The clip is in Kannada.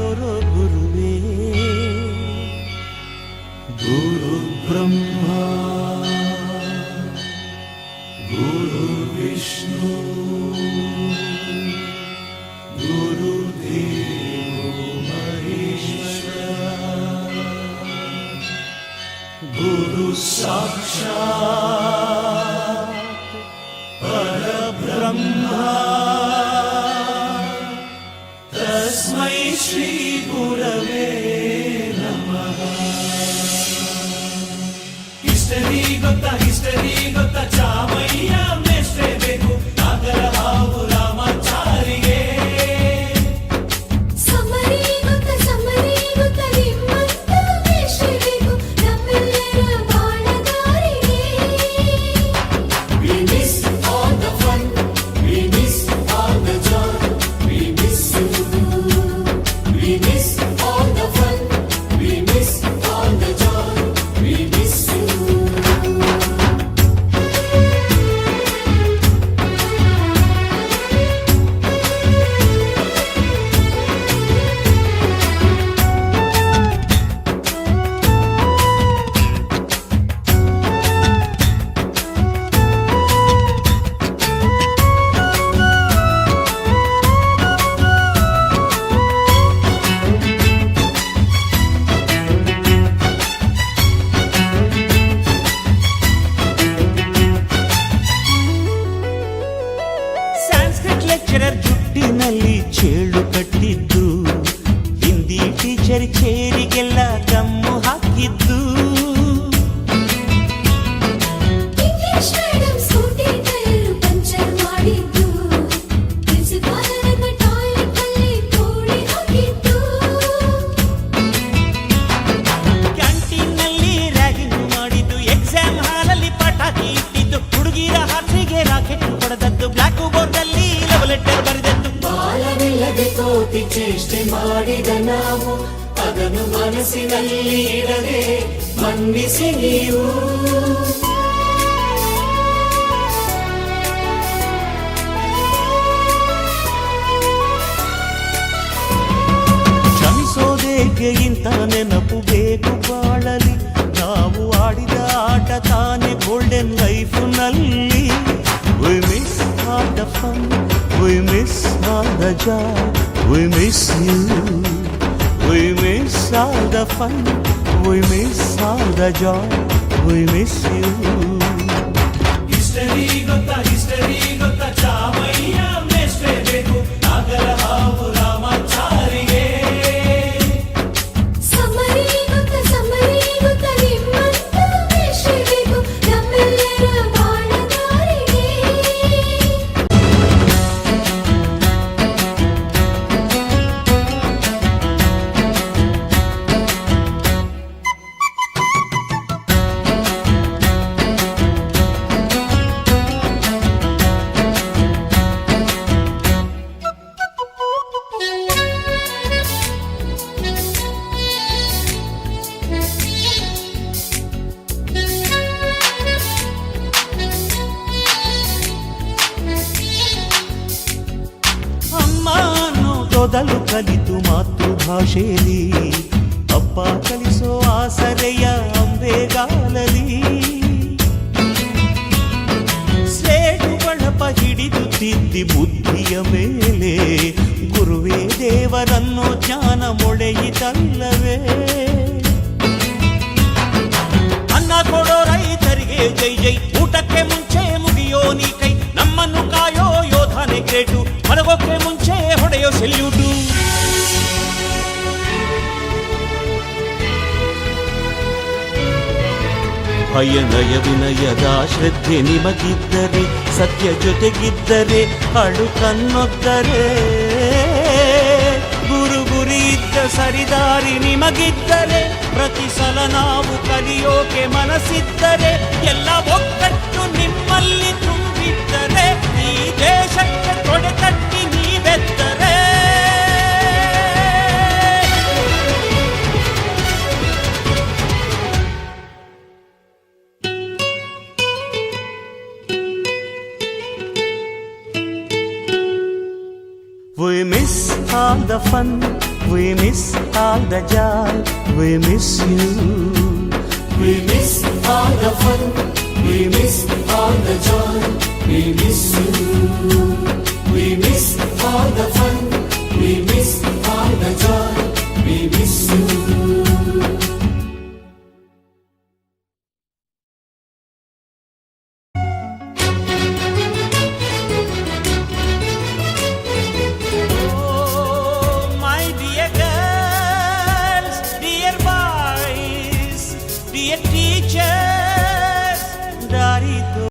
ತೋರೋ ಗುರುವೇ. ಗುರು ಬ್ರಹ್ಮ ಗುರು ವಿಷ್ಣು ಗುರುದೇವೋ ಮಹೇಶ್ವರ ಗುರು ಸಾಕ್ಷಾತ್ ಪರಬ್ರಹ್ಮ ತಸ್ಮೈ ಶ್ರೀ ಗುರವೇ ನಮಃ. ಹಿಸ್ಟರಿ ಗೊತ್ತಾ ಚಾಮಯ್ಯ ಮೇಷ್ಟ್ರೇ ಬೇಕು ನಾಗರ ಹಾವು ರಾಮಾಚಾರಿಗೆ. ಸಮರಿ ಗೊತ್ತ ನಿಮ್ಮಂತ ಮೇಷ್ಟ್ರೇ ಬೇಕು ನಮ್ಮೆಲ್ಲರ ಬಾಳಗಾರಿಗೆ. We miss all the fun, we miss all the joy, we miss you. We miss all the fun, we miss all the joy, we miss you. Sanskrit lecturer ಜುಟ್ಟಿನಲ್ಲಿ ಚೇಳು ಕಟ್ಟಿದ್ದು, ಹಿಂದಿ ಟೀಚರ್ ಚೇರಿಗೆಲ್ಲ ಗಮ್ಮು ಹಾಕಿದ್ದು. English madam scooty tyre puncture ಮಾಡಿದ್ದು, ಪ್ರಿನ್ಸಿಪಾಲರನ್ನ ಟಾಯ್ಲೆಟ್ ಅಲ್ಲಿ ಕೋಳಿ ಹಾಕಿದ್ದು. ಕ್ಯಾಂಟೀನ್ನಲ್ಲಿ ರ್ಯಾಗಿಂಗ್ ಮಾಡಿದ್ದು, ಎಕ್ಸಾಮ್ ಹಾಲಲ್ಲಿ ಪಟಾಕಿ ಇಟ್ಟಿದ್ದು, ಹುಡುಗಿರ ಹಾಸಿಗೆ ರಾಕೆಟ್ ಹೊಡೆದದ್ದು, ಬ್ಲಾಕ್ ಬೋರ್ಡ್ ಅಲ್ಲಿ ಲವ್ ಲೆಟರ್ ಬರೆದದ್ದು. ಬಾಲವಿಲ್ಲದೆ ಕೋಟಿ ಚೇಷ್ಟೆ ಮಾಡಿದ ನಾವು ಅದನ್ನು ಮನಸ್ಸಿನಲ್ಲಿ ಇಡದೆ ಮನ್ನಿಸಿ ನೀವು. ಕ್ಷಮಿಸೋದೇಕೆ ಇಂಥ ನೆನಪು ಬೇಕು ಬಾಳಲಿ, ನಾವು ಆಡಿದ ಆಟ ತಾನೇ golden ಲೈಫ್ನಲ್ಲಿ. We miss all the fun, we miss all the joy, we miss you. We miss all the fun, we miss all the joy, we miss you. History ಗೊತ್ತಾ ಚಾಮಯ್ಯ ಮೇಷ್ಟ್ರೇ ಬೇಕು ನಾಗರ ಹಾವು ರಾಮಾಚಾರಿಗೆ. ಸಮರಿ ಗೊತ್ತ ನಿಮ್ಮಂತ ಮೇಷ್ಟ್ರೇ ಬೇಕು ನಮ್ಮೆಲ್ಲರ ಬಾಳಗಾರಿಗೆ. ಅಮ್ಮ ಅನ್ನೋದೊದಲು ಕಲಿತು ಮಾತೃಭಾಷೆಯಲ್ಲಿ, ಅಪ್ಪ ಕಲಿಸೋ ಆಸರೆಯ ಅಂಬೆಗಾಲಲಿ. ಸ್ಲೇಟು ಬಳಪ ಹಿಡಿದು ತಿದ್ದಿ ಬುದ್ಧಿಯ ಮೇಲೆ, ಗುರುವೇ ದೇವರನ್ನೋ ಜ್ಞಾನ ಮೊಳೆಯಿತಲ್ಲವೇ. ಅನ್ನ ಕೊಡೋ ರೈತರಿಗೆ ಜೈ ಜೈ, ಊಟಕ್ಕೆ ಮುಂಚೆ ಮುಗಿಯೋ ನೀ ಕೈ, ನಮ್ಮನ್ನು ಕಾಯೋ ಯೋಧನೆ ಗ್ರೇಟು, ಮಲಗೋಕೆ ಮುಂಚೆ ಹೊಡೆಯೋ ಸೆಲ್ಯೂಟು. ಭಯನಯ ವಿನಯದ ಶ್ರದ್ಧೆ ನಿಮಗಿದ್ದರೆ, ಸತ್ಯ ಜೊತೆಗಿದ್ದರೆ, ಅಳುಕನ್ನೊದ್ದರೆ, ಗುರಿ ಇದ್ದ ಸರಿದಾರಿ ನಿಮಗಿದ್ದರೆ, ಪ್ರತಿ ಸಲ ನಾವು ಕಲಿಯೋಕೆ ಮನಸ್ಸಿದ್ದರೆ, ಎಲ್ಲ ಒಗ್ಗಟ್ಟು ನಿಮ್ಮಲ್ಲಿ ತುಂಬಿದ್ದರೆ, ಈ ದೇಶಕ್ಕೆ ತೊಡೆ ತಟ್ಟಿ ನೀವೆದ್ದರೆ. We miss all the fun, We miss all the joy, we miss you. We miss all the fun, we miss all the joy, we miss you. We miss all the